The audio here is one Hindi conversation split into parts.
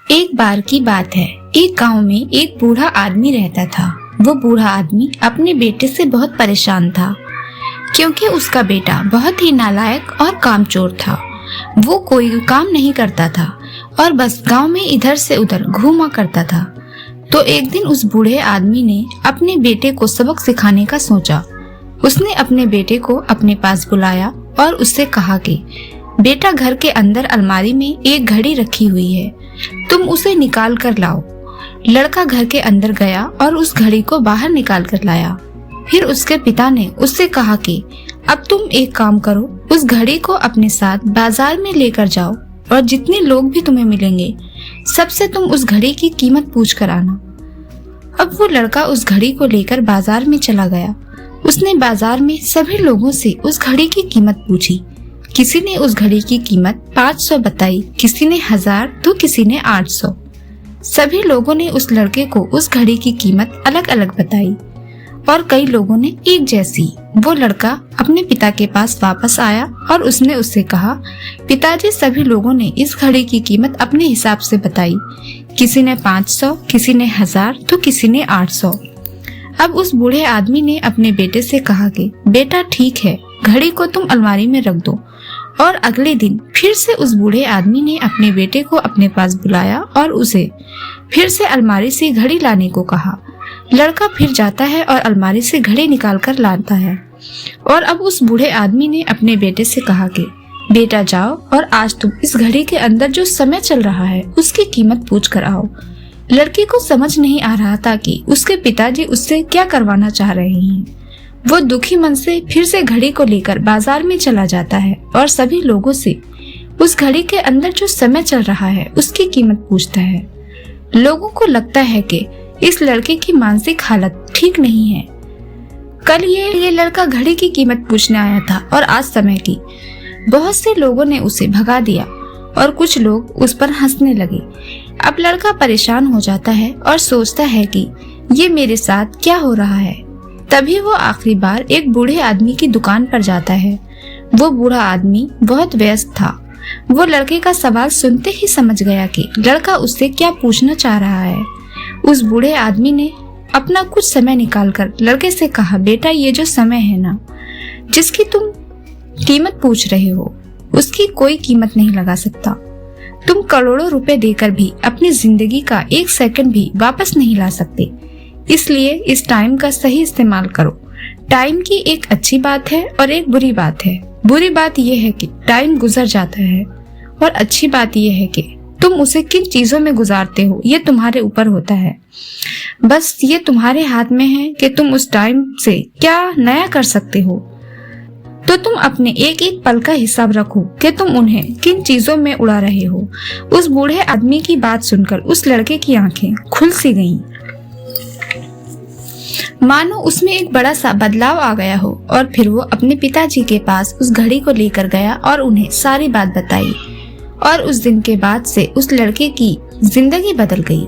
एक बार की बात है, एक गांव में एक बूढ़ा आदमी रहता था। वो बूढ़ा आदमी अपने बेटे से बहुत परेशान था, क्योंकि उसका बेटा बहुत ही नालायक और कामचोर था। वो कोई काम नहीं करता था और बस गांव में इधर से उधर घूमा करता था। तो एक दिन उस बूढ़े आदमी ने अपने बेटे को सबक सिखाने का सोचा। उसने अपने बेटे को अपने पास बुलाया और उससे कहा कि बेटा, घर के अंदर अलमारी में एक घड़ी रखी हुई है, तुम उसे निकाल कर लाओ। लड़का घर के अंदर गया और उस घड़ी को बाहर निकाल कर लाया। फिर उसके पिता ने उससे कहा कि अब तुम एक काम करो, उस घड़ी को अपने साथ बाजार में लेकर जाओ और जितने लोग भी तुम्हें मिलेंगे सबसे तुम उस घड़ी की कीमत पूछ कर आना। अब वो लड़का उस घड़ी को लेकर बाजार में चला गया। उसने बाजार में सभी लोगों से उस घड़ी की कीमत पूछी। किसी ने उस घड़ी की कीमत 500 बताई, किसी ने 1000 तो किसी ने 800। सभी लोगों ने उस लड़के को उस घड़ी की कीमत अलग अलग बताई और कई लोगों ने एक जैसी। वो लड़का अपने पिता के पास वापस आया और उसने उससे कहा, पिताजी, सभी लोगों ने इस घड़ी की कीमत अपने हिसाब से बताई। किसी ने 500, किसी ने 1000 तो किसी ने 800। अब उस बूढ़े आदमी ने अपने बेटे से कहा कि बेटा, ठीक है, घड़ी को तुम अलमारी में रख दो। और अगले दिन फिर से उस बूढ़े आदमी ने अपने बेटे को अपने पास बुलाया और उसे फिर से अलमारी से घड़ी लाने को कहा। लड़का फिर जाता है और अलमारी से घड़ी निकाल कर लाता है। और अब उस बूढ़े आदमी ने अपने बेटे से कहा कि बेटा, जाओ और आज तुम इस घड़ी के अंदर जो समय चल रहा है उसकी कीमत पूछ कर आओ। लड़के को समझ नहीं आ रहा था कि उसके पिताजी उससे क्या करवाना चाह रहे हैं। वो दुखी मन से फिर से घड़ी को लेकर बाजार में चला जाता है और सभी लोगों से उस घड़ी के अंदर जो समय चल रहा है उसकी कीमत पूछता है। लोगों को लगता है कि इस लड़के की मानसिक हालत ठीक नहीं है। कल ये लड़का घड़ी की कीमत पूछने आया था और आज समय की। बहुत से लोगों ने उसे भगा दिया और कुछ लोग उस पर हंसने लगे। अब लड़का परेशान हो जाता है और सोचता है कि ये मेरे साथ क्या हो रहा है। तभी वो आखिरी बार एक बूढ़े आदमी की दुकान पर जाता है। वो बूढ़ा आदमी बहुत व्यस्त था। वो लड़के का सवाल सुनते ही समझ गया कि लड़का उससे क्या पूछना चाह रहा है। उस बूढ़े आदमी ने अपना कुछ समय निकालकर लड़के से कहा, बेटा, ये जो समय है ना, जिसकी तुम कीमत पूछ रहे हो, उसकी कोई कीमत नहीं लगा सकता। तुम करोड़ों रुपए देकर भी अपनी जिंदगी का एक सेकंड भी वापस नहीं ला सकते। इसलिए इस टाइम का सही इस्तेमाल करो। टाइम की एक अच्छी बात है और एक बुरी बात है। बुरी बात यह है कि टाइम गुजर जाता है और अच्छी बात यह है कि तुम उसे किन चीजों में गुजारते हो ये तुम्हारे ऊपर होता है। बस ये तुम्हारे हाथ में है कि तुम उस टाइम से क्या नया कर सकते हो। तो तुम अपने एक एक पल का हिसाब रखो कि तुम उन्हें किन चीजों में उड़ा रहे हो। उस बूढ़े आदमी की बात सुनकर उस लड़के की आंखें खुल सी गईं। मानो उसमें एक बड़ा सा बदलाव आ गया हो। और फिर वो अपने पिताजी के पास उस घड़ी को लेकर गया और उन्हें सारी बात बताई। और उस दिन के बाद से उस लड़के की जिंदगी बदल गई।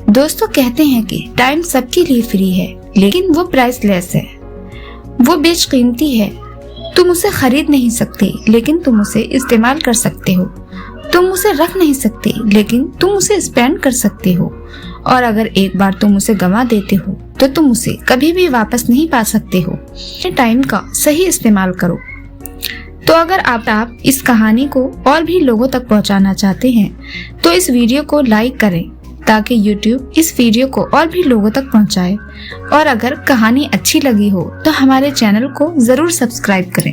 दोस्तों, कहते हैं कि टाइम सबके लिए फ्री है, लेकिन वो प्राइसलेस है। वो बेशकीमती है। तुम उसे खरीद नहीं सकते, लेकिन तुम उसे इस्तेमाल कर सकते हो। तुम उसे रख नहीं सकते, लेकिन तुम उसे स्पेंड कर सकते हो। और अगर एक बार तुम उसे गंवा देते हो तो तुम उसे कभी भी वापस नहीं पा सकते हो। टाइम का सही इस्तेमाल करो। तो अगर आप इस कहानी को और भी लोगों तक पहुंचाना चाहते हैं तो इस वीडियो को लाइक करें, ताकि YouTube इस वीडियो को और भी लोगों तक पहुंचाए। और अगर कहानी अच्छी लगी हो तो हमारे चैनल को जरूर सब्सक्राइब करें।